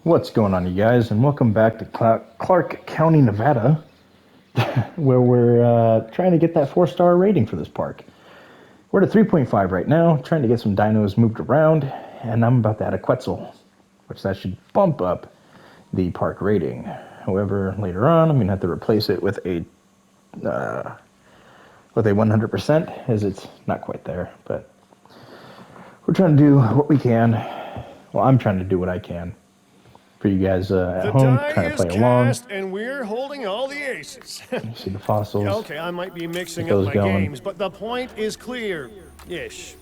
What's going on, you guys, and welcome back to Clark County, Nevada, where we're trying to get that 4-star rating for this park. We're at a 3.5 right now, trying to get some dinos moved around, and I'm about to add a Quetzal, which that should bump up the park rating. However, later on, I'm going to have to replace it with a 100%, as it's not quite there, but we're trying to do what we can. Well, I'm trying to do what I can for you guys at home, trying to play along. And we're holding all the aces. You see the fossils. Okay, I might be mixing Get up those my going. games, but the point is clear-ish.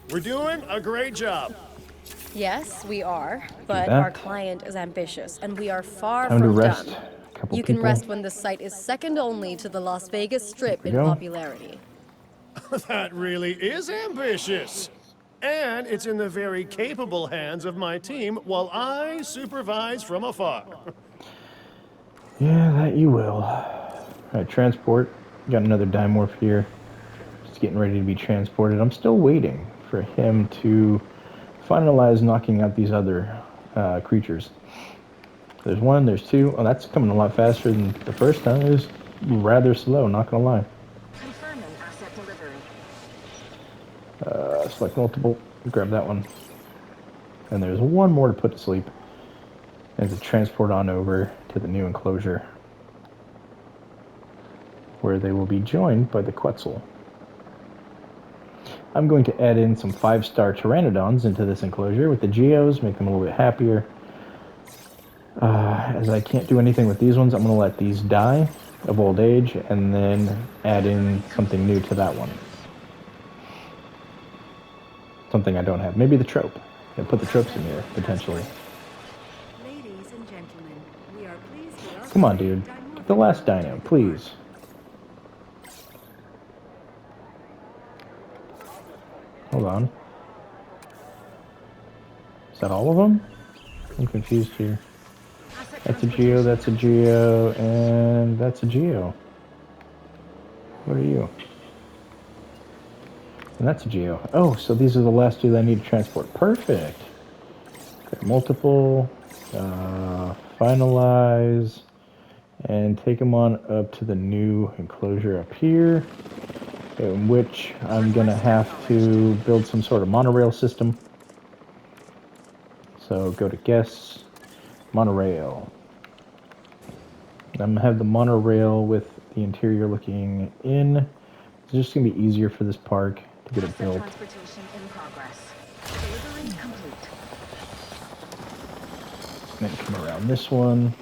We're doing a great job. Yes, we are, but our client is ambitious, and we are far Time to from rest done. a couple You can people. rest when the site is second only to the Las Vegas Strip in go. popularity. That really is ambitious. And it's in the very capable hands of my team while I supervise from afar. Yeah, that you will. Alright, transport. Got another Dimorph here. Just getting ready to be transported. I'm still waiting for him to finalize knocking out these other creatures. There's one, there's two. Oh, that's coming a lot faster than the first time. It was rather slow, not gonna lie. Confirming asset delivery. Select multiple. Grab that one. And there's one more to put to sleep. And to transport on over to the new enclosure, where they will be joined by the Quetzal. I'm going to add in some 5-star Pteranodons into this enclosure with the Geos, make them a little bit happier. As I can't do anything with these ones, I'm going to let these die of old age and then add in something new to that one. Something I don't have. Maybe the trope. Yeah, put the tropes in here, potentially. Ladies and gentlemen, we are pleased to Come on, dude. Get the last dino, please. Hold on. Is that all of them? I'm confused here. That's a Geo, that's a Geo, and that's a Geo. What are you? And that's a Geo. Oh, so these are the last two that I need to transport. Perfect. Okay, multiple. Finalize. And take them on up to the new enclosure up here, in which I'm going to have to build some sort of monorail system. So go to guests, monorail. I'm going to have the monorail with the interior looking in. It's just going to be easier for this park to get it built. Transportation in progress. Delivery complete. And then come around this one.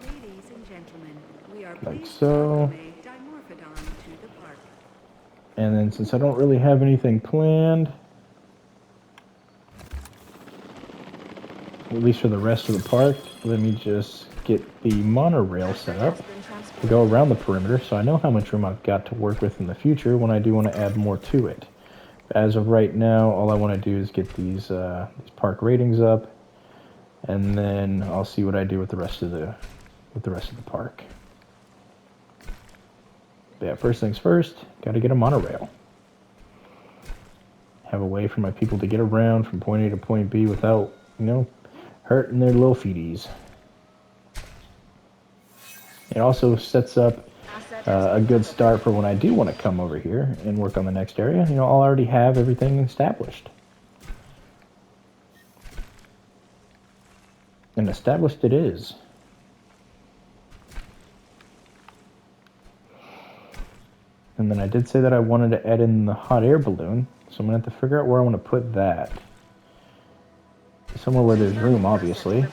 Ladies and gentlemen, we are Like pleased so. to welcome a Dimorphodon to the park. And then since I don't really have anything planned, at least for the rest of the park, let me just get the monorail set up to go around the perimeter so I know how much room I've got to work with in the future when I do want to add more to it. As of right now, all I want to do is get these park ratings up, and then I'll see what I do with the rest of the park. But yeah, first things first, got to get a monorail. Have a way for my people to get around from point A to point B without, hurting their little feeties. It also sets up a good start for when I do want to come over here and work on the next area. I'll already have everything established. And established it is. And then I did say that I wanted to add in the hot air balloon, so I'm going to have to figure out where I want to put that. Somewhere where there's room, obviously.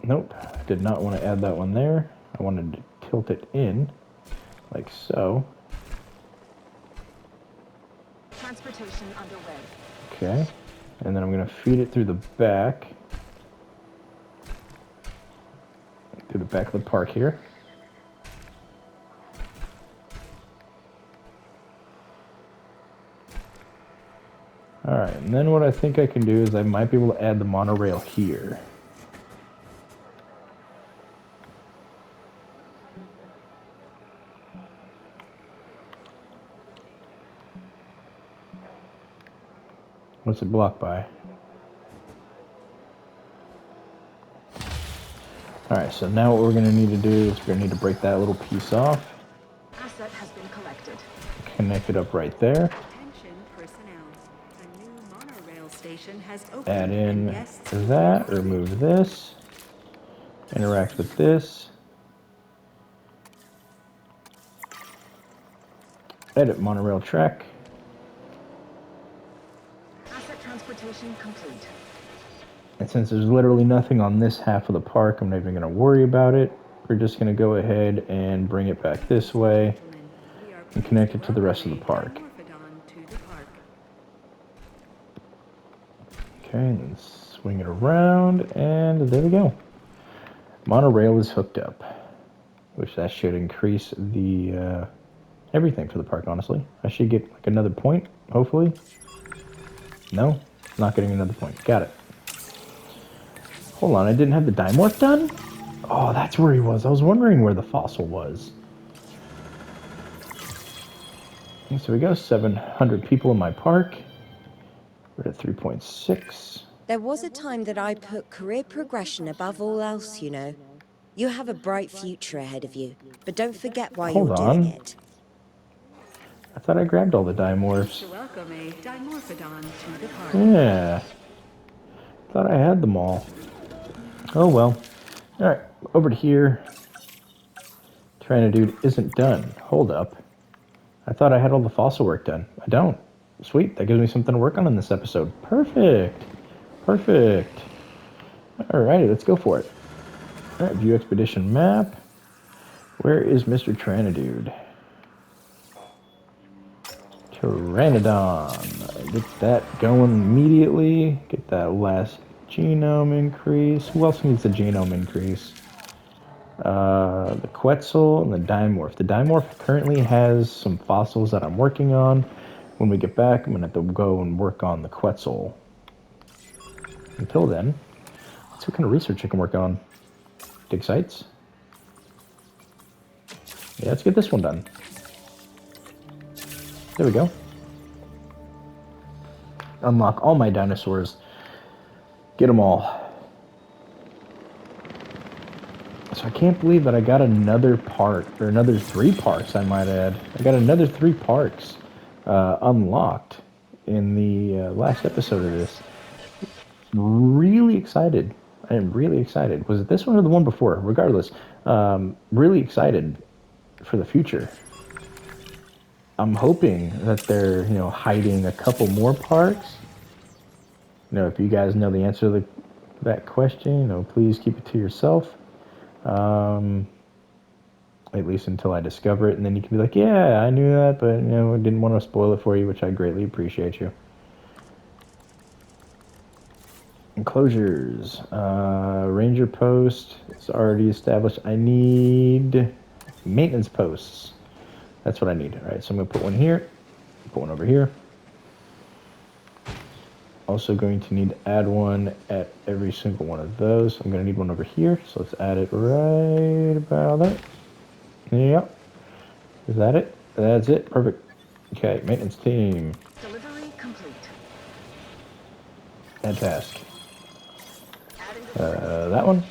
Nope, did not want to add that one there. I wanted to tilt it in, like so. Transportation underway. Okay, and then I'm going to feed it through the back. Through the back of the park here. Alright, and then what I think I can do is I might be able to add the monorail here. What's it blocked by? Alright, so now what we're going to need to do is we're going to need to break that little piece off. Asset has been collected. Connect it up right there. Attention personnel. A new monorail station has opened. Add And in guests that, remove this, interact with this, edit monorail track. Asset transportation complete. And since there's literally nothing on this half of the park, I'm not even going to worry about it. We're just going to go ahead and bring it back this way and connect it to the rest of the park. Okay, and swing it around, and there we go. Monorail is hooked up, which that should increase the everything for the park, honestly. I should get like another point, hopefully. No, not getting another point. Got it. Hold on, I didn't have the Dimorph done? Oh, that's where he was. I was wondering where the fossil was. Okay, so we go, 700 people in my park. We're at 3.6. There was a time that I put career progression above all else, you know. You have a bright future ahead of you, but don't forget why you're doing it. I thought I grabbed all the Dimorphs. Welcome a Dimorphodon to the park. Yeah. Thought I had them all. Oh well. Alright, over to here. Tyrannodude isn't done. Hold up. I thought I had all the fossil work done. I don't. Sweet, that gives me something to work on in this episode. Perfect. Perfect. Alrighty, let's go for it. Alright, view expedition map. Where is Mr. Tyrannodude? Pteranodon. Get that going immediately. Get that last genome increase. Who else needs a genome increase? The Quetzal and the Dimorph. The Dimorph currently has some fossils that I'm working on. When we get back, I'm going to have to go and work on the Quetzal. Until then, let's see what kind of research I can work on. Dig sites? Yeah, let's get this one done. There we go. Unlock all my dinosaurs. Get them all. So I can't believe that I got another park, or another 3 parks, I might add. I got another 3 parks unlocked in the last episode of this. Really excited. I am really excited. Was it this one or the one before? Regardless, really excited for the future. I'm hoping that they're, hiding a couple more parks. If you guys know the answer to that question, please keep it to yourself. At least until I discover it, and then you can be like, yeah, I knew that, but, I didn't want to spoil it for you, which I greatly appreciate you. Enclosures. Ranger post is already established. I need maintenance posts. That's what I need. All right, so I'm going to put one here, put one over here. Also going to need to add one at every single one of those. I'm going to need one over here, so let's add it right about there. Yep. Is that it? That's it. Perfect. Okay, maintenance team. Delivery complete. Add task. That one.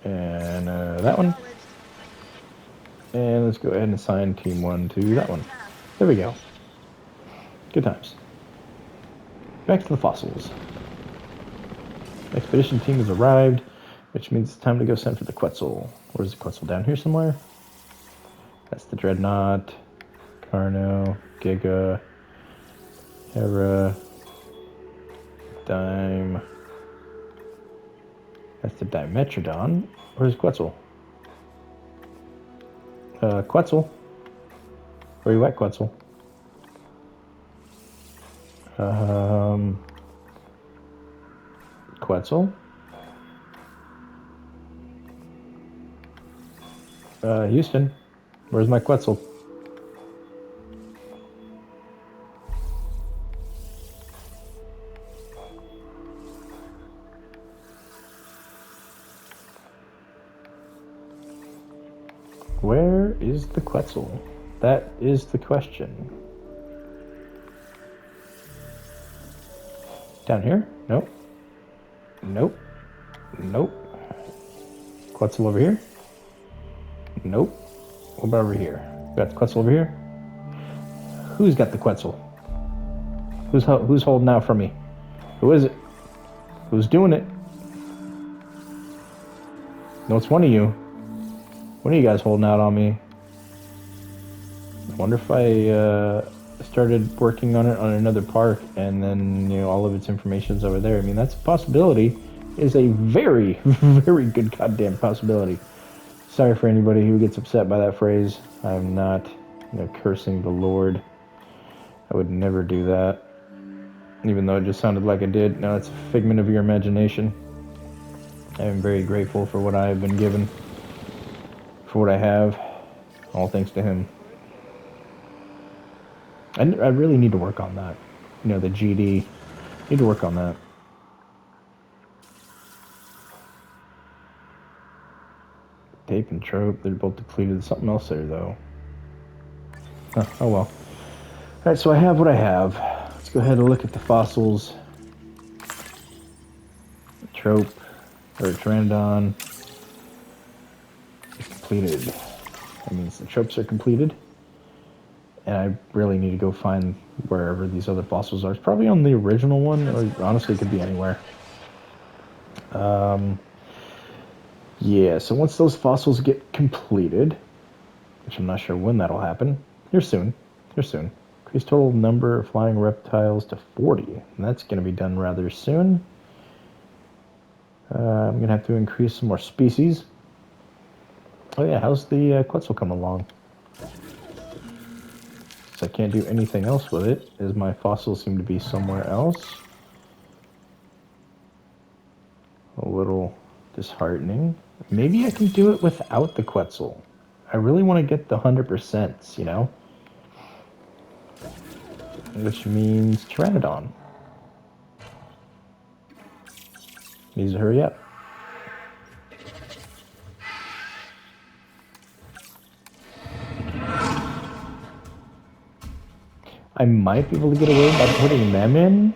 And that one. And let's go ahead and assign team 1 to that one. There we go. Good times. Back to the fossils. Expedition team has arrived, which means it's time to go send for the Quetzal. Where's the Quetzal? Down here somewhere? That's the Dreadnought, Carno, Giga, Hera, Dime. That's the Dimetrodon. Where's Quetzal? Quetzal. Where you at, Quetzal? Quetzal? Houston. Where's my Quetzal? Where is the Quetzal? That is the question. Down here? Nope. Nope. Nope. Quetzal over here? Nope. What about over here? Got the Quetzal over here? Who's got the Quetzal? Who's holding out for me? Who is it? Who's doing it? No, it's one of you. One of you guys holding out on me. I wonder if I started working on it on another park and then, you know, all of its information's over there. I mean, that's a possibility. It is a very, very good goddamn possibility. Sorry for anybody who gets upset by that phrase. I'm not, you know, cursing the Lord. I would never do that. Even though it just sounded like I did. No, it's a figment of your imagination. I am very grateful for what I have been given. For what I have. All thanks to him. I really need to work on that. You know, the GD. Need to work on that. Tape and trope, they're both depleted. There's something else there, though. Huh, oh well. Alright, so I have what I have. Let's go ahead and look at the fossils. Trope, or Pteranodon, is completed. That means the tropes are completed. And I really need to go find wherever these other fossils are. It's probably on the original one, or honestly, it could be anywhere. Yeah, so once those fossils get completed, which I'm not sure when that'll happen, here soon. Increase total number of flying reptiles to 40. And that's going to be done rather soon. I'm going to have to increase some more species. Oh yeah, how's the Quetzal coming along? So I can't do anything else with it, as my fossils seem to be somewhere else. A little disheartening. Maybe I can do it without the Quetzal. I really want to get the 100%, you know? Which means Pteranodon. Needs to hurry up. I might be able to get away by putting them in.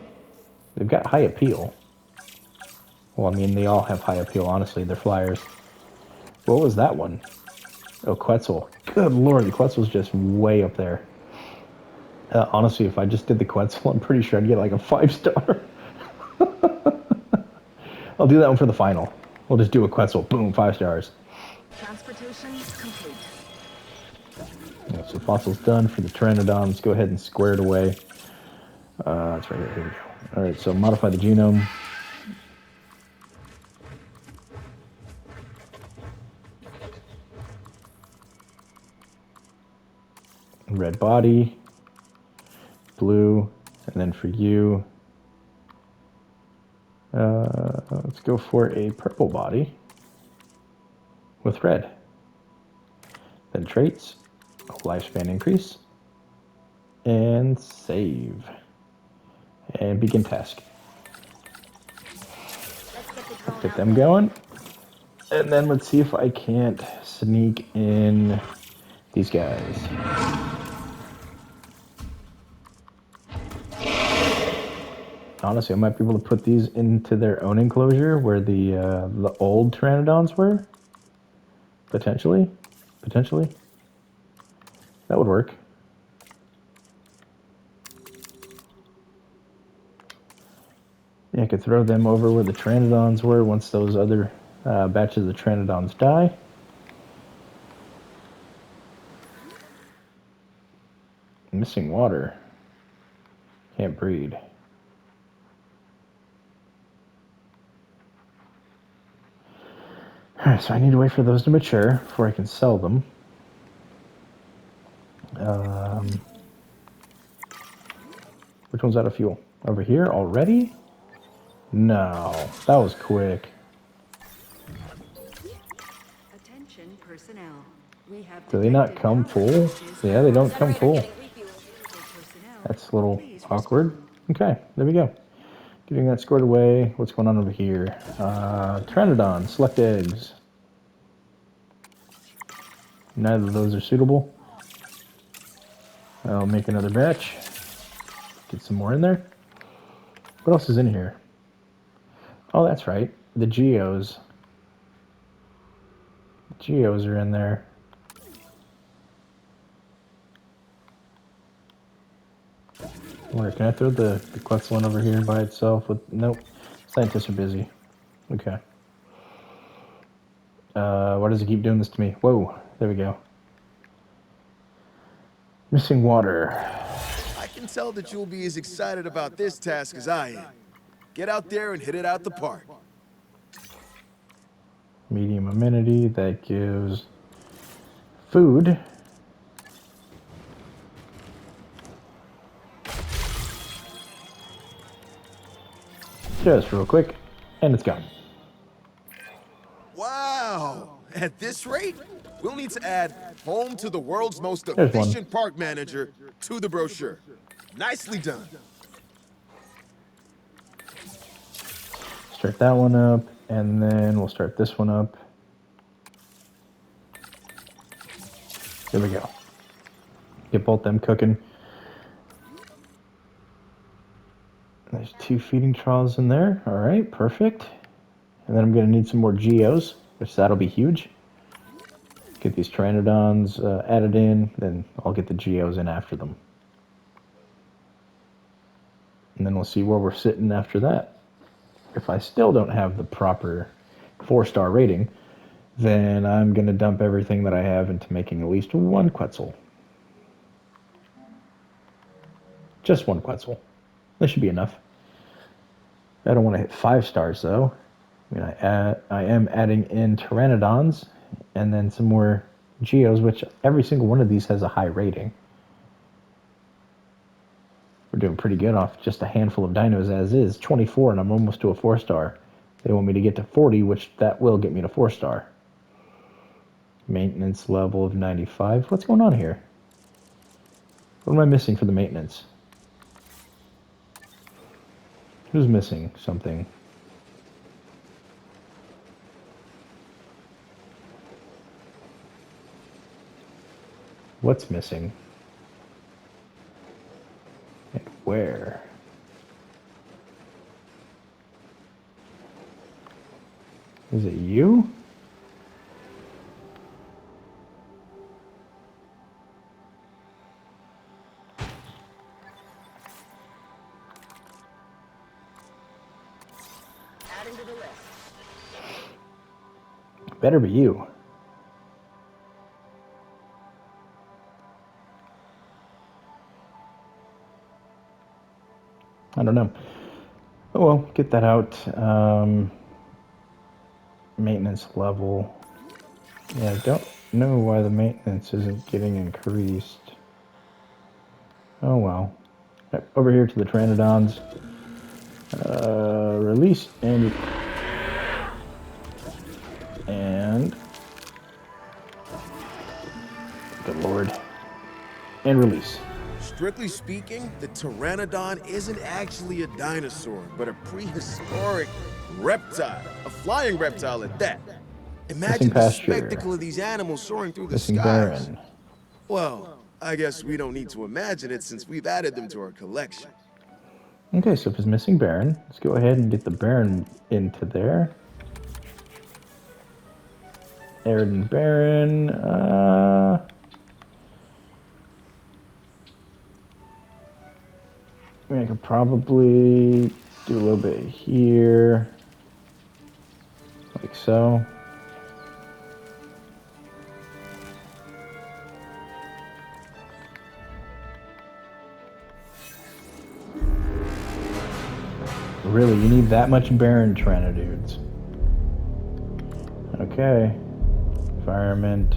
They've got high appeal. Well, I mean, they all have high appeal, honestly. They're flyers. What was that one? Oh, Quetzal. Good lord, the Quetzal's just way up there. Honestly, if I just did the Quetzal, I'm pretty sure I'd get like a 5-star. I'll do that one for the final. We'll just do a Quetzal. Boom, 5 stars. Transportation complete. Yeah, so fossil's done for the Pteranodon. Let's go ahead and square it away. That's right here. Here we go. Alright, so modify the genome. Red body. Blue. And then for you, let's go for a purple body with red. Then traits, lifespan increase, and save. And begin task. Get them going. And then let's see if I can't sneak in these guys. Honestly, I might be able to put these into their own enclosure where the old Pteranodons were. Potentially. That would work. Yeah, I could throw them over where the Pteranodons were once those other batches of Pteranodons die. Missing water. Can't breed. Alright, so I need to wait for those to mature before I can sell them. Which one's out of fuel? Over here already? No, that was quick. Attention personnel. We have Do they not come full? Yeah, they don't come full. That's a little awkward. Okay, there we go. Getting that scored away. What's going on over here? Pteranodon, select eggs. Neither of those are suitable. I'll make another batch. Get some more in there. What else is in here? Oh, that's right. The geos. The geos are in there. I wonder, can I throw the Quetzal one over here by itself? With nope. Scientists are busy. Okay. Why does it keep doing this to me? Whoa. There we go. Missing water. I can tell that you'll be as excited about this task as I am. Get out there and hit it out the park. Medium amenity. That gives food. Just real quick. And it's gone. Wow! At this rate, we'll need to add home to the world's most There's one. efficient park manager to the brochure. Nicely done. Start that one up, and then we'll start this one up. There we go. Get both them cooking. There's 2 feeding troughs in there. All right, perfect. And then I'm going to need some more geos, which that'll be huge. Get these pteranodons added in, then I'll get the geos in after them. And then we'll see where we're sitting after that. If I still don't have the proper 4-star rating, then I'm going to dump everything that I have into making at least 1 Quetzal. Just 1 Quetzal. That should be enough. I don't want to hit 5 stars though. I mean, I am adding in pteranodons and then some more geos, which every single one of these has a high rating. We're doing pretty good off just a handful of dinos as is. 24 and I'm almost to a 4-star. They want me to get to 40, which that will get me to 4-star. Maintenance level of 95. What's going on here? What am I missing for the maintenance? Who's missing something? What's missing? And where? Is it you? Adding to the list. Better be you. I don't know. Oh well, get that out. Maintenance level. Yeah, I don't know why the maintenance isn't getting increased. Oh well. Yep, over here to the Pteranodons. Release and good lord. And release. Strictly speaking, the Pteranodon isn't actually a dinosaur, but a prehistoric reptile. A flying reptile at that. Imagine the pasture. spectacle of these animals soaring through the Missing skies. Baron. Well, I guess we don't need to imagine it since we've added them to our collection. Okay, so if it's missing Baron, let's go ahead and get the Baron into there. Arid and Baron. I mean, I could probably do a little bit here, like so. Really, you need that much Baron Pteranodudes. Okay. Environment.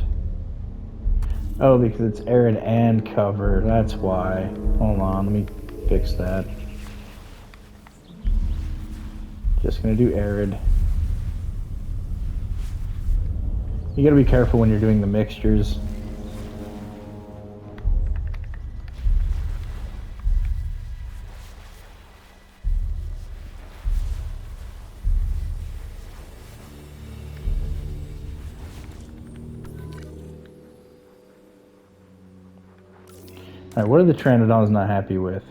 Oh, because it's arid and cover. That's why. Hold on, let me fix that. Just gonna do arid. You gotta be careful when you're doing the mixtures. Alright, what are the Pteranodons not happy with?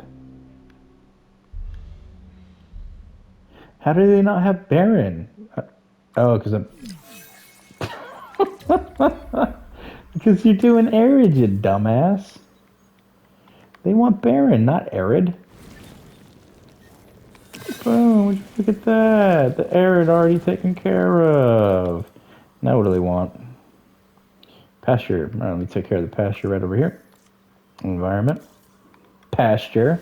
How do they not have Baron? Oh, because I'm... because you're doing arid, you dumbass. They want Baron, not arid. Boom, would you look at that? The arid already taken care of. Now what do they want? Pasture. All right, let me take care of the pasture right over here. Environment. Pasture.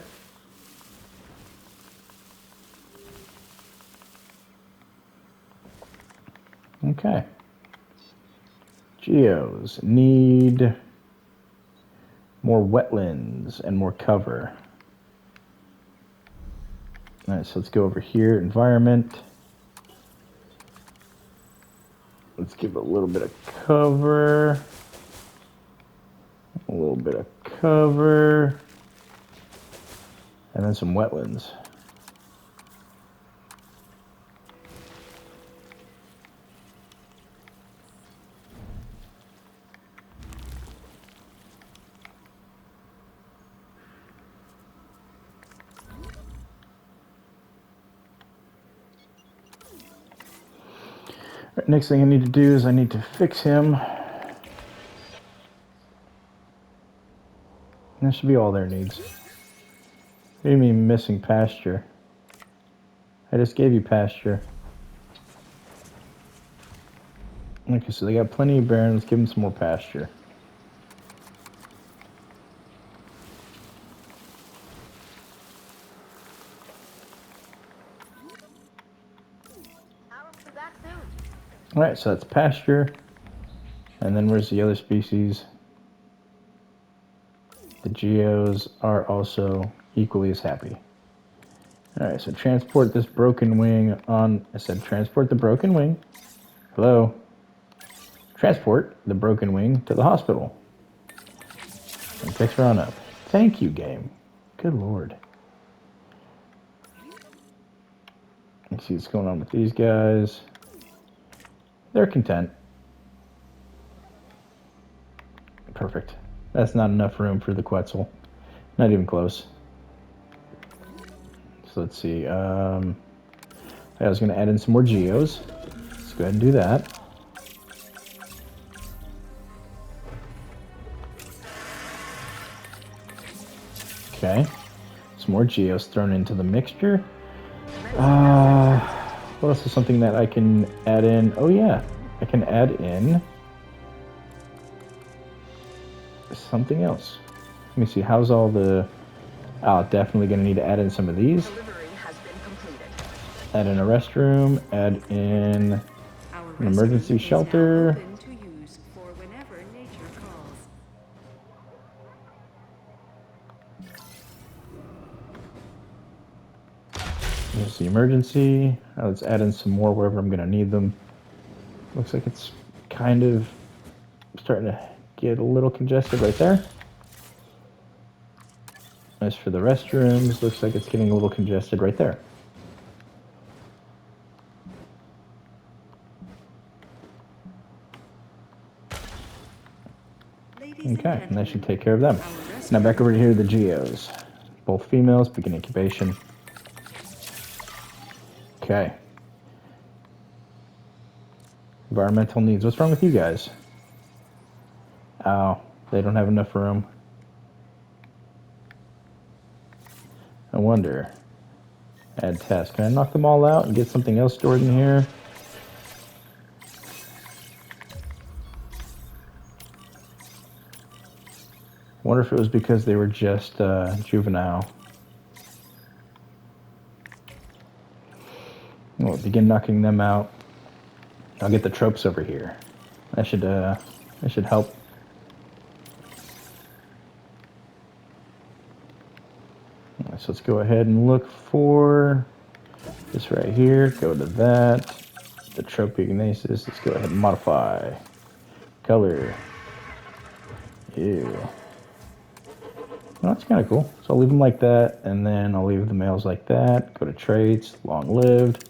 Okay. Geos need more wetlands and more cover. All right, so let's go over here. Environment. Let's give it a little bit of cover. A little bit of cover. And then some wetlands. Right, next thing I need to do is I need to fix him. That should be all their needs. What do you mean missing pasture? I just gave you pasture. Okay, so they got plenty of Baron. Let's give them some more pasture. Alright, so that's pasture. And then where's the other species? The geos are also equally as happy. Alright, so transport this broken wing on... I said transport the broken wing. Hello? Transport the broken wing to the hospital. And fix her on up. Thank you, game. Good lord. Let's see what's going on with these guys. They're content. Perfect. That's not enough room for the Quetzal. Not even close. So let's see. I was going to add in some more geos. Let's go ahead and do that. Okay. Some more geos thrown into the mixture. What else is something that I can add in? Oh yeah, I can add in something else. Let me see, how's all the... Oh, definitely going to need to add in some of these. Add in a restroom, add in an emergency shelter. There's the emergency. Let's add in some more wherever I'm going to need them. Looks like it's kind of starting to get a little congested right there. As for the restrooms, looks like it's getting a little congested right there. Okay, and that should take care of them. Now back over here to the geos. Both females, begin incubation. Okay. Environmental needs. What's wrong with you guys? Oh, they don't have enough room. I wonder. Add test. Can I knock them all out and get something else stored in here? Wonder if it was because they were just juvenile. We'll begin knocking them out. I'll get the tropes over here. That should help. So let's go ahead and look for this right here. Go to that. The Tropignasis. Let's go ahead and modify. Color. Ew. Well, that's kind of cool. So I'll leave them like that, and then I'll leave the males like that. Go to traits, long lived.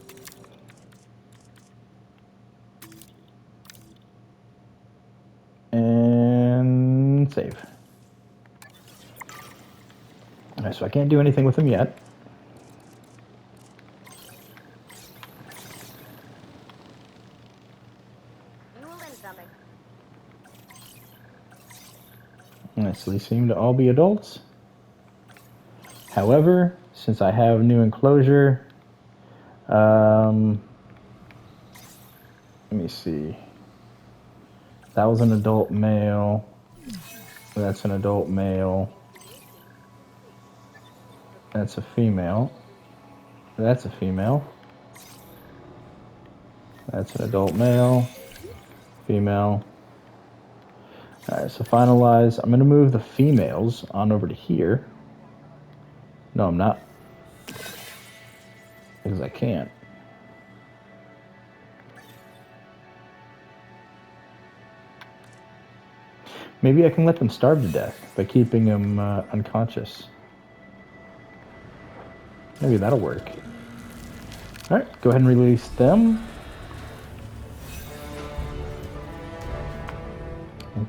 And save. Alright, so I can't do anything with them yet. actually seem to all be adults. However, since I have new enclosure, let me see. That was an adult male. That's an adult male. That's a female. That's a female. That's an adult male. Female. Alright, so finalize. I'm going to move the females on over to here. No, I'm not. Because I can't. Maybe I can let them starve to death by keeping them unconscious. Maybe that'll work. Alright, go ahead and release them.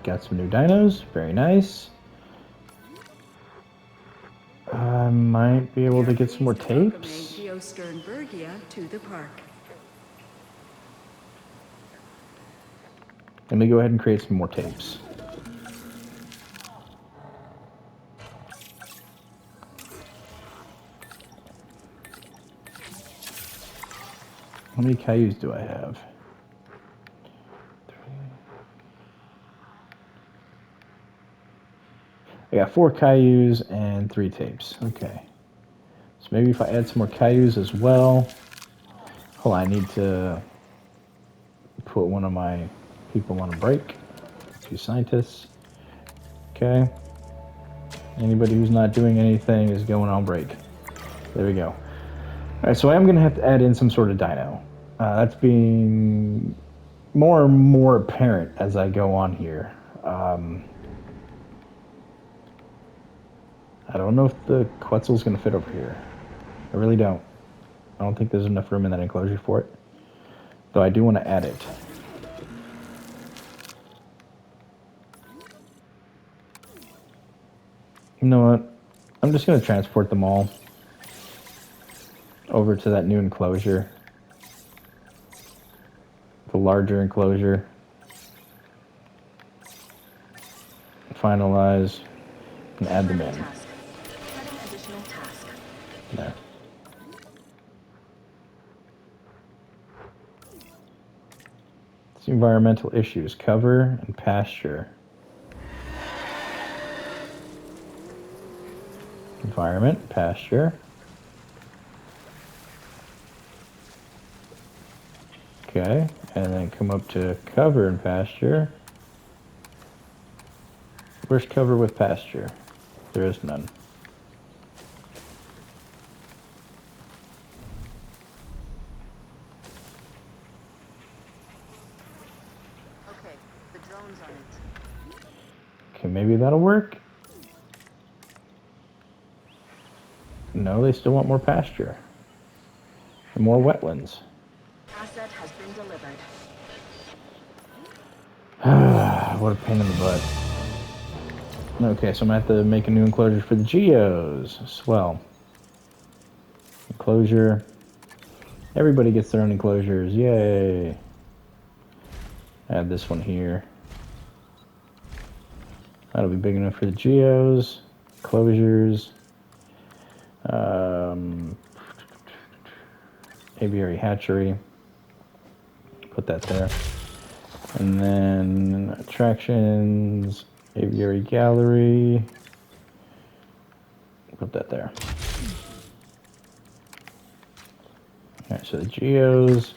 Got some new dinos. Very nice. I might be able to get some more tapes. To the park. Let me go ahead and create some more tapes. How many Cailloux do I have? 3. I got 4 Cailloux and 3 tapes. Okay. So maybe if I add some more Cailloux as well. Hold on, I need to put one of my people on a break. 2 scientists. Okay. Anybody who's not doing anything is going on break. There we go. Alright, so I am going to have to add in some sort of dino. That's being more and more apparent as I go on here. I don't know if the Quetzal's going to fit over here. I really don't. I don't think there's enough room in that enclosure for it. Though I do want to add it. You know what? I'm just going to transport them all over to that new enclosure. The larger enclosure. Finalize and add them in. There. It's environmental issues. Cover and pasture. Environment, pasture. Okay, and then come up to cover and pasture. Where's cover with pasture? There is none. Okay, the drone's on it. Okay, maybe that'll work. No, they still want more pasture. And more wetlands. Asset has been delivered. What a pain in the butt. Okay, so I'm going to have to make a new enclosure for the geos. Swell. Enclosure. Everybody gets their own enclosures. Yay. Add this one here. That'll be big enough for the geos. Closures. Aviary hatchery. Put that there. And then attractions, aviary gallery. Put that there. Alright, so the geos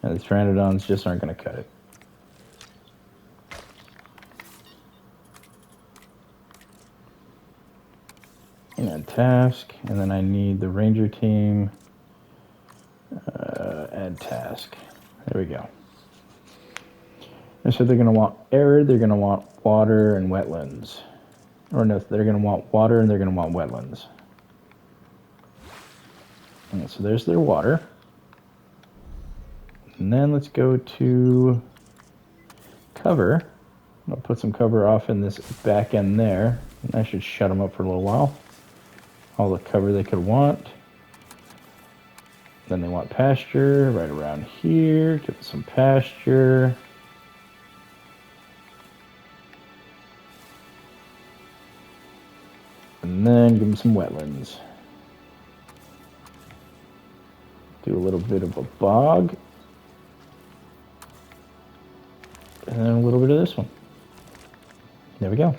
and the pteranodons just aren't going to cut it. And task, and then I need the ranger team. Add task. There we go. And so they're going to want air, they're going to want water and wetlands. Or no, they're going to want water and they're going to want wetlands. And so there's their water. And then let's go to cover. I'll put some cover off in this back end there. And that should shut them up for a little while. All the cover they could want. Then they want pasture right around here. Give them some pasture. And then give them some wetlands. Do a little bit of a bog. And then a little bit of this one. There we go.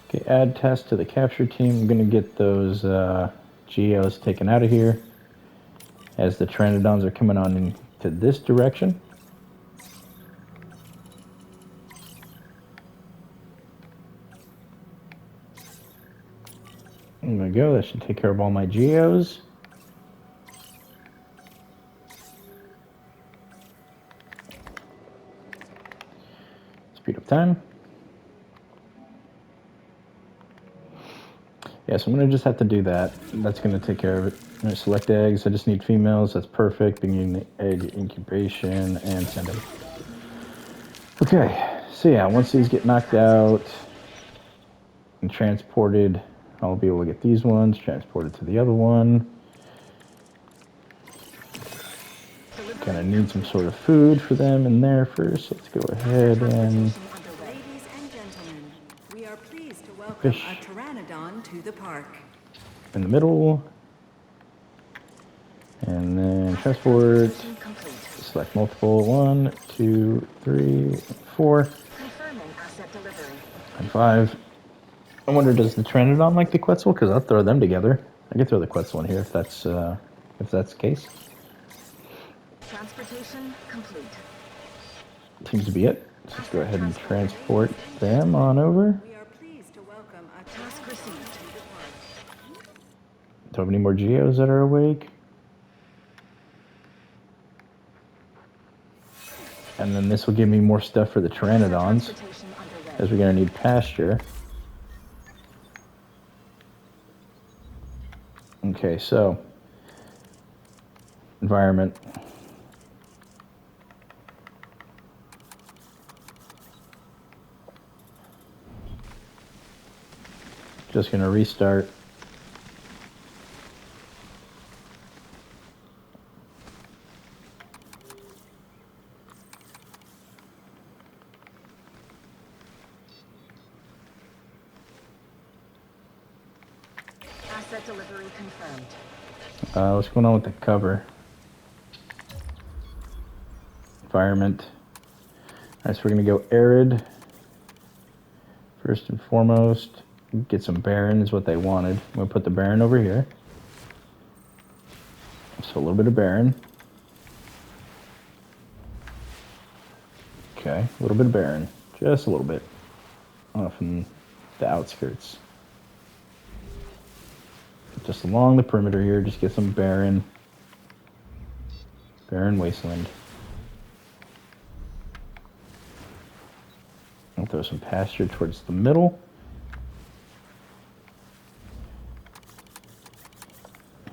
Okay, add test to the capture team. I'm going to get those geos taken out of here as the Pteranodons are coming on into this direction. There we go. That should take care of all my geos. Speed up time. Yeah, so I'm going to just have to do that. That's going to take care of it. I'm going to select eggs. I just need females. That's perfect. Beginning the egg incubation and send them. Okay, so yeah, once these get knocked out and transported, I'll be able to get these ones transported to the other one. Gonna need some sort of food for them in there first. Let's go ahead and Ladies and gentlemen, we are pleased to welcome fish a pteranodon to the park. in the middle. And then transport. Select multiple. 1, 2, 3, 4, and 5. I wonder, does the Pteranodon like the Quetzal? Because I'll throw them together. I could throw the Quetzal in here if that's the case. Transportation complete. Seems to be it. So let's go ahead and transport them on over. We are pleased to welcome a task received to the park. Do I have any more Geos that are awake? And then this will give me more stuff for the Pteranodons, as we're going to need pasture. Okay, so environment. Just going to restart. Asset delivery confirmed. What's going on with the cover? Environment. Alright, so we're going to go arid. First and foremost, get some barren is what they wanted. I'm going to put the barren over here. So a little bit of barren. Okay, a little bit of barren. Just a little bit. Off in the outskirts. Just along the perimeter here, just get some barren wasteland. I'll throw some pasture towards the middle.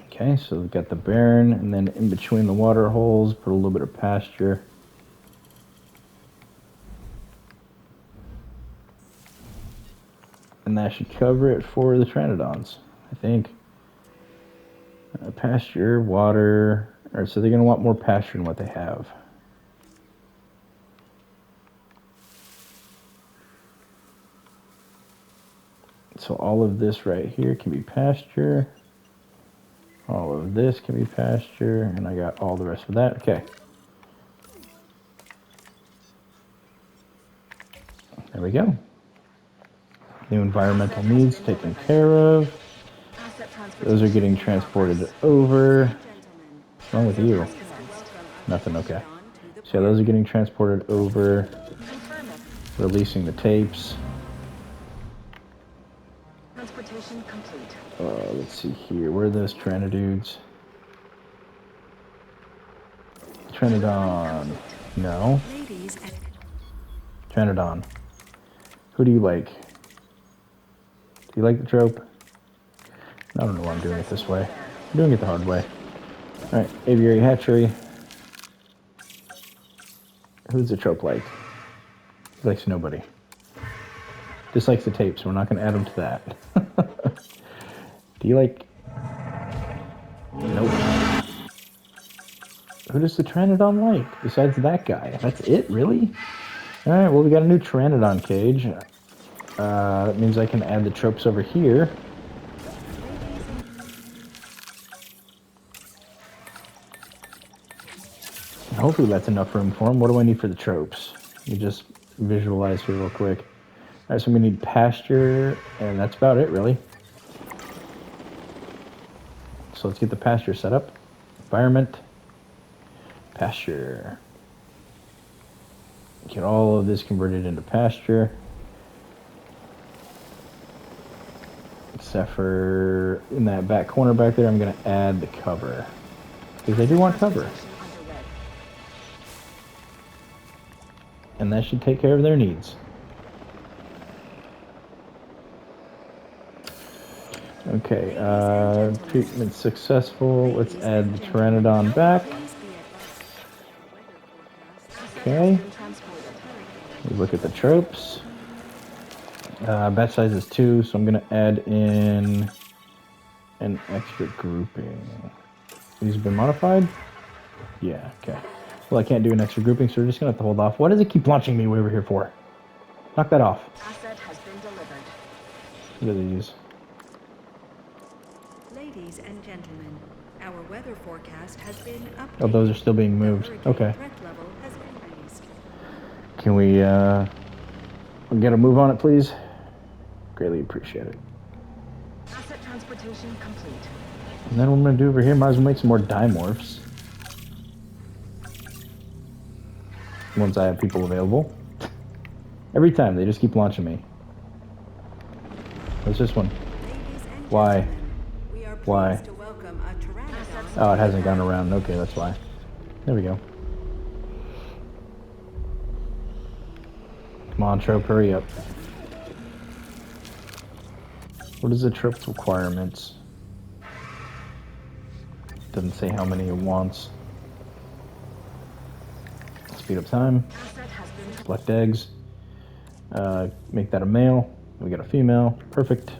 Okay, so we've got the barren, and then in between the water holes, put a little bit of pasture. And that should cover it for the Pteranodons, I think. Pasture, water, or so they're going to want more pasture than what they have. So all of this right here can be pasture. All of this can be pasture, and I got all the rest of that. Okay. There we go. New environmental needs taken care of. Those are getting transported over. What's wrong with you? Nothing, okay. So yeah, those are getting transported over. Releasing the tapes. Transportation complete. Let's see here. Where are those Pteranodudes? Pteranodon. No. Ladies and Pteranodon. Who do you like? Do you like the trope? I don't know why I'm doing it this way. I'm doing it the hard way. Alright, aviary hatchery. Who's the trope like? He likes nobody. Dislikes the tape, so we're not going to add him to that. Do you like... Nope. Who does the Pteranodon like, besides that guy? That's it, really? Alright, well, we got a new Pteranodon cage. That means I can add the tropes over here. Hopefully that's enough room for them. What do I need for the tropes? Let me just visualize here real quick. Alright, so we need pasture, and that's about it, really. So let's get the pasture set up. Environment. Pasture. Get all of this converted into pasture. Except for in that back corner back there, I'm going to add the cover. Because I do want cover. And that should take care of their needs. Okay, treatment successful. Let's add the Pteranodon back. Okay. We look at the tropes. Batch size is 2, so I'm going to add in an extra grouping. These have been modified? Yeah, okay. Well, I can't do an extra grouping, so we're just going to have to hold off. What does it keep launching me way over here for? Knock that off. Asset has been delivered. What are these? Ladies and gentlemen, our weather forecast has been updated. Oh, those are still being The moved. hurricane Okay. threat level has been raised. Can we get a move on it, please? Greatly appreciate it. Asset transportation complete. And then what I'm going to do over here, might as well make some more dimorphs. Once I have people available. Every time, they just keep launching me. What's this one? Ladies and Why? gentlemen, we are Why? pleased to welcome a Pteranodon. Oh, it hasn't gone around. Okay, that's why. There we go. Come on, trope, hurry up. What is the trope's requirements? Doesn't say how many it wants. Speed up time. Asset has been Select eggs. Make that a male. We got a female. Perfect.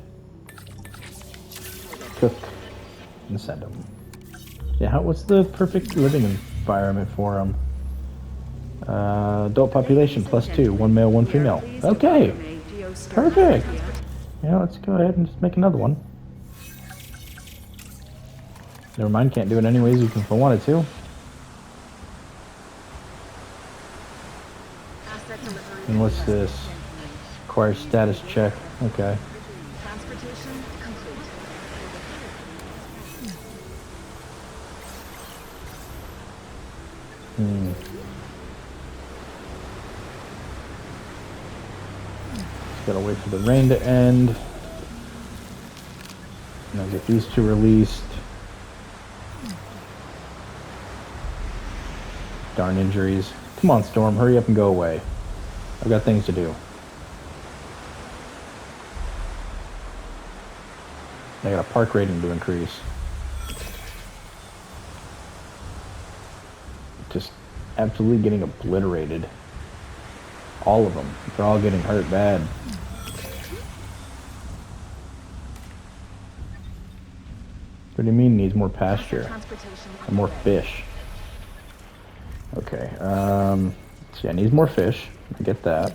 Cook and send them. Yeah, what's the perfect living environment for them? Adult population +2. 1 male, 1 female. Okay. Perfect. Yeah, let's go ahead and just make another one. Never mind, can't do it anyways, even if I wanted to. asset delivery. And what's this? Requires status check. Okay. Transportation complete. Just gotta wait for the rain to end. And I'll get these two released. Darn injuries. Come on, Storm, hurry up and go away. I've got things to do. I got a park rating to increase. Just absolutely getting obliterated. All of them. They're all getting hurt bad. What do you mean needs more pasture? Transportation And more fish. Okay, so yeah, needs more fish. I get that.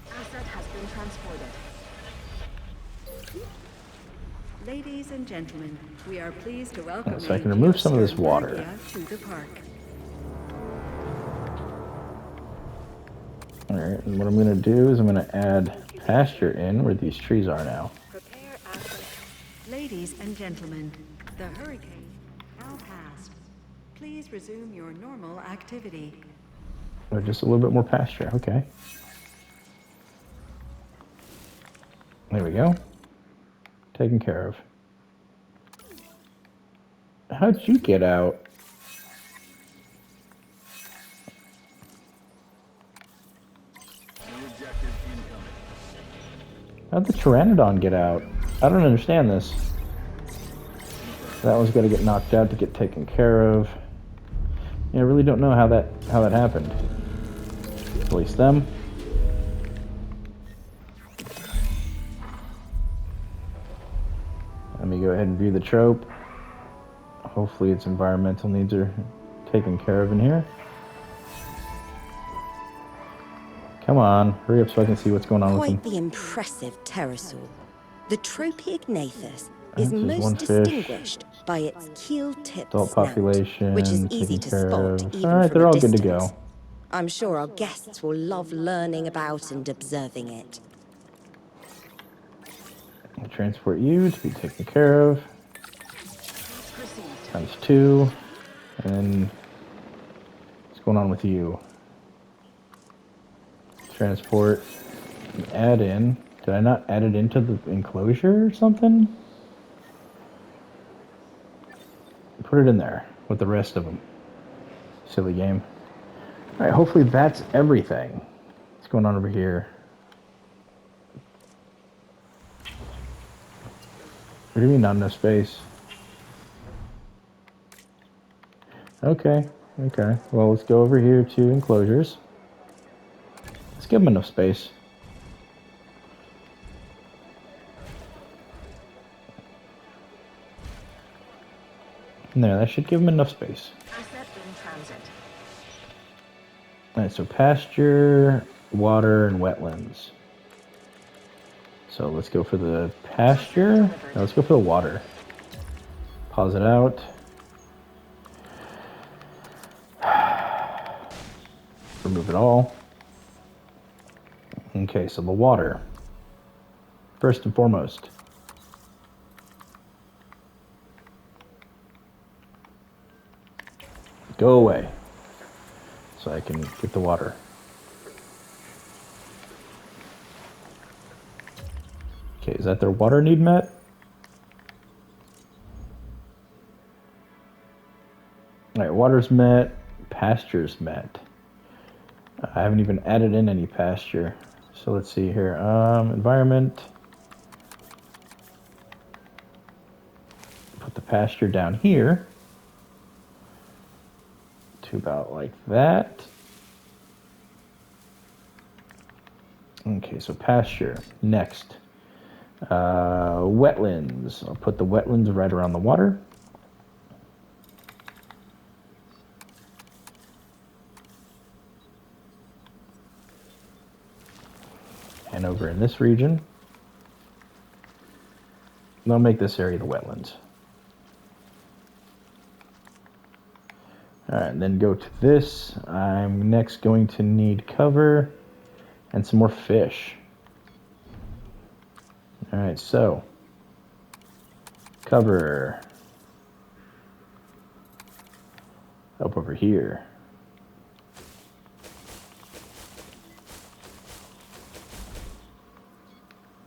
Asset has been transported. Ladies and gentlemen, we are pleased to welcome So I can a remove some of this Geosphere water. Guardia to the park. Alright, and what I'm gonna do is I'm gonna add pasture in where these trees are now. Prepare assets. Ladies and gentlemen, the hurricane now passed. Please resume your normal activity. Or just a little bit more pasture, okay. There we go. Taken care of. How'd you get out? How'd the Pteranodon get out? I don't understand this. That one's got to get knocked out to get taken care of. Yeah, I really don't know how that happened. Release them. Let me go ahead and view the trope. Hopefully its environmental needs are taken care of in here. Come on, hurry up so I can see what's going on with Quite them. the impressive pterosaur. The Tropiognathus is Alright, so there's one most fish. distinguished by its keel-tipped Adult snout, which is population easy taken to care spot of. even Alright, from they're a all good to distance. go. I'm sure our guests will love learning about and observing it. I'll transport you to be taken care of. Proceed. Times 2. And then what's going on with you? Transport. Add in. Did I not add it into the enclosure or something? Put it in there with the rest of them. Silly game. Alright, hopefully that's everything. What's going on over here? What do you mean not enough space? Okay, okay. Well, let's go over here to enclosures. Let's give them enough space. There, that should give them enough space. Asset in transit. Alright, so pasture, water, and wetlands. So let's go for the pasture. No, let's go for the water. Pause it out. Remove it all. Okay, so the water. First and foremost. Go away. So I can get the water. Okay, is that their water need met? Alright, water's met. Pasture's met. I haven't even added in any pasture. So let's see here. Environment. Put the pasture down here. To about like that. Okay, so pasture. Next. Wetlands. I'll put the wetlands right around the water. And over in this region, I'll make this area the wetlands. Alright, and then go to this. I'm next going to need cover and some more fish. Alright, so cover up over here.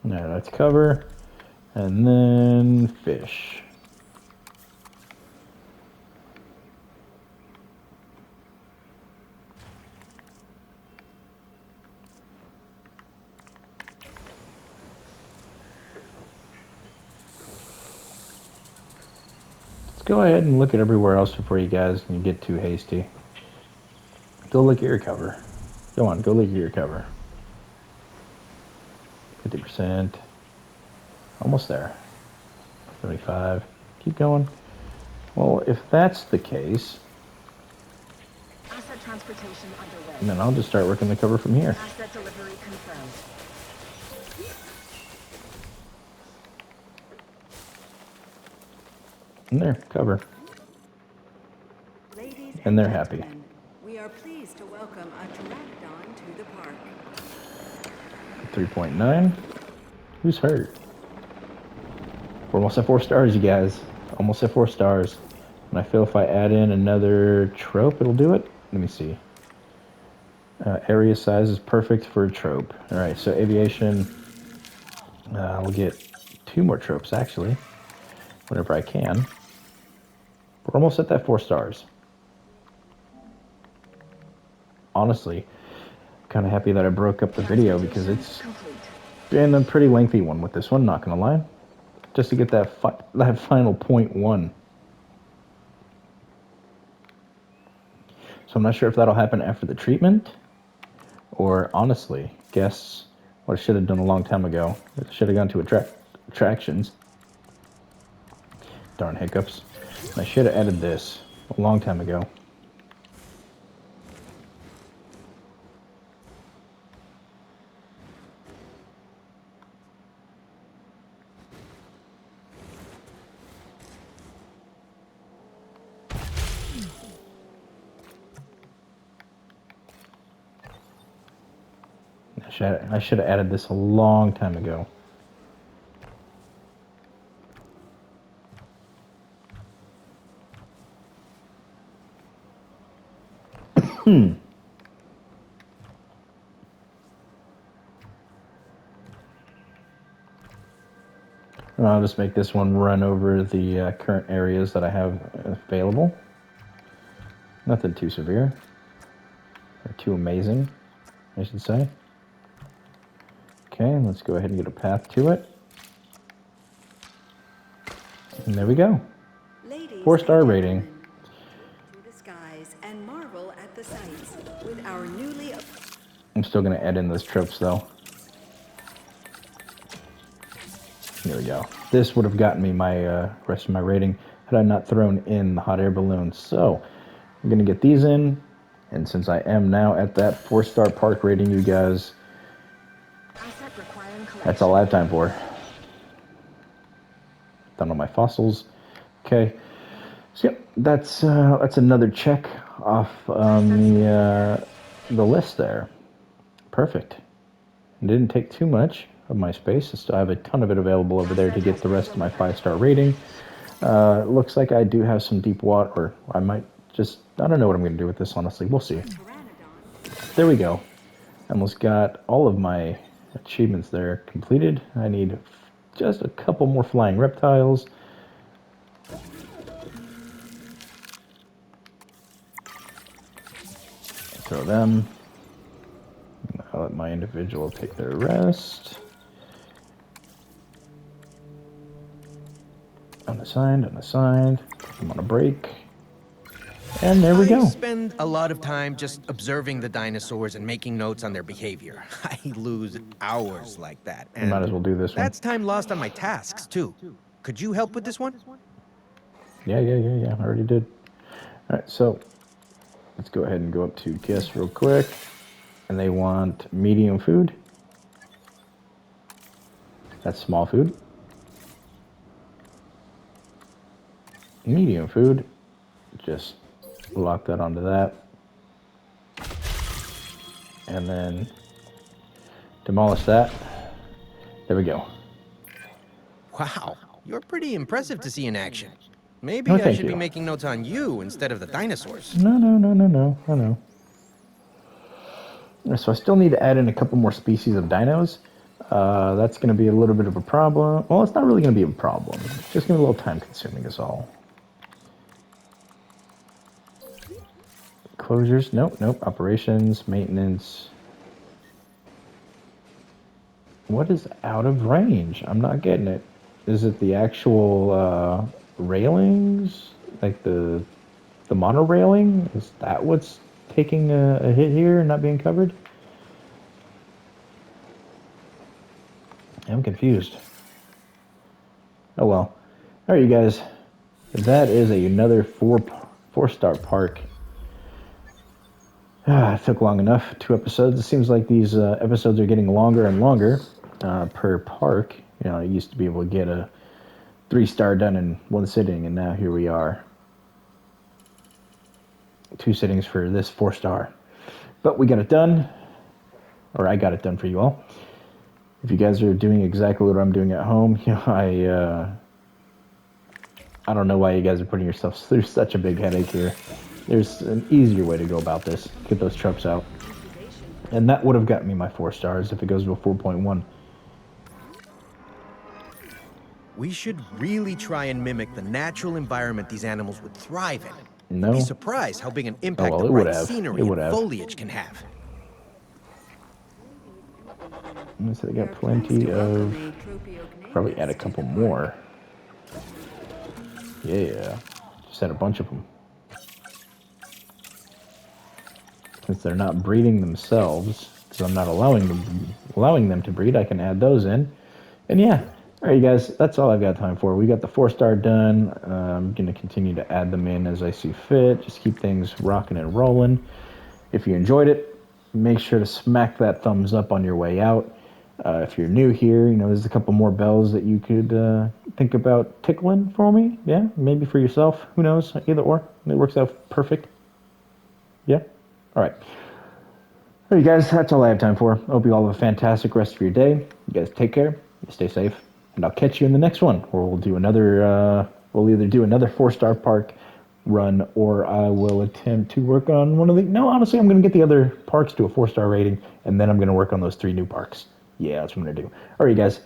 Now that's cover, and then fish. Let's go ahead and look at everywhere else before you guys can get too hasty. Go look at your cover. Go on, go look at your cover. 50%. Almost there. 75. Keep going. Well, if that's the case, Asset transportation underway. then I'll just start working the cover from here. Asset delivery confirmed. And there, cover. Ladies And they're happy. gentlemen, we are pleased to welcome a pteranodon to the park. 3.9. Who's hurt? We're almost at 4 stars, you guys. Almost at 4 stars. And I feel if I add in another trope, it'll do it. Let me see. Area size is perfect for a trope. Alright, so aviation. We'll get 2 more tropes, actually. Whenever I can. We're almost at that 4 stars. Honestly, kind of happy that I broke up the video because it's been a pretty lengthy one with this one, not gonna lie. Just to get that final 0.1. So I'm not sure if that'll happen after the treatment, or honestly, guess what I should have done a long time ago. I should have gone to attractions. Darn hiccups. And I should have added this a long time ago. I should have added this a long time ago. And I'll just make this one run over the current areas that I have available. Nothing too severe. Or too amazing, I should say. Okay, let's go ahead and get a path to it. And there we go. 4-star rating. To the skies and marvel at the sights with our newly. I'm still going to add in those tropes, though. There we go. This would have gotten me my rest of my rating had I not thrown in the hot air balloons. So, I'm going to get these in. And since I am now at that 4-star park rating, you guys, that's all I have time for. Done all my fossils. Okay. So, yep, that's another check off the list there. Perfect. It didn't take too much of my space. I still have a ton of it available over there to get the rest of my 5-star rating. It looks like I do have some deep water, or I might just, I don't know what I'm going to do with this, honestly. We'll see. There we go. Almost got all of my achievements there completed. I need just a couple more flying reptiles. Throw them. I'll let my individual take their rest. Unassigned, unassigned. I'm on a break. And there we go. I spend a lot of time just observing the dinosaurs and making notes on their behavior. I lose hours like that. And might as well do this one. That's time lost on my tasks, too. Could you help with this one? Yeah. I already did. All right, so let's go ahead and go up to guests real quick. And they want medium food. That's small food. Medium food. Just lock that onto that. And then demolish that. There we go. Wow, you're pretty impressive to see in action. Maybe Oh, I thank should be you. making notes on you instead of the dinosaurs. No. I know. So I still need to add in a couple more species of dinos. That's going to be a little bit of a problem. Well, it's not really going to be a problem. It's just going to be a little time consuming is all. Closures, nope. Operations, maintenance. What is out of range? I'm not getting it. Is it the actual railings? Like the monorailing? Is that what's taking a hit here and not being covered? I'm confused. Oh well. Alright, you guys. That is another 4-star park. It took long enough. 2 episodes. It seems like these episodes are getting longer and longer per park. You know, I used to be able to get a 3-star done in 1 sitting, and now here we are. 2 sittings for this 4-star. But we got it done. Or I got it done for you all. If you guys are doing exactly what I'm doing at home, you know, I don't know why you guys are putting yourselves through such a big headache here. There's an easier way to go about this. Get those tropes out. And that would have gotten me my 4 stars if it goes to a 4.1. We should really try and mimic the natural environment these animals would thrive in. No. You'd be surprised how big an impact well, the it would right have. scenery It would and have. foliage can have. So they got plenty of... Probably add a couple more. Yeah. Just add a bunch of them. Since they're not breeding themselves, because I'm not allowing them to breed, I can add those in. And yeah, all right, you guys, that's all I've got time for. We got the 4-star done. I'm going to continue to add them in as I see fit. Just keep things rocking and rolling. If you enjoyed it, make sure to smack that thumbs up on your way out. If you're new here, you know, there's a couple more bells that you could think about tickling for me. Yeah, maybe for yourself. Who knows? Either or. It works out perfect. Yeah. All right. All right, you guys, that's all I have time for. I hope you all have a fantastic rest of your day. You guys take care, you stay safe, and I'll catch you in the next one, where we'll do another, we'll either do another 4-star park run, or I will attempt to work on one of the, no, honestly, I'm going to get the other parks to a 4-star rating, and then I'm going to work on those 3 new parks. Yeah, that's what I'm going to do. All right, you guys,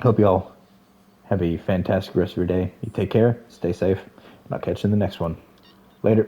hope you all have a fantastic rest of your day. You take care, stay safe, and I'll catch you in the next one. Later.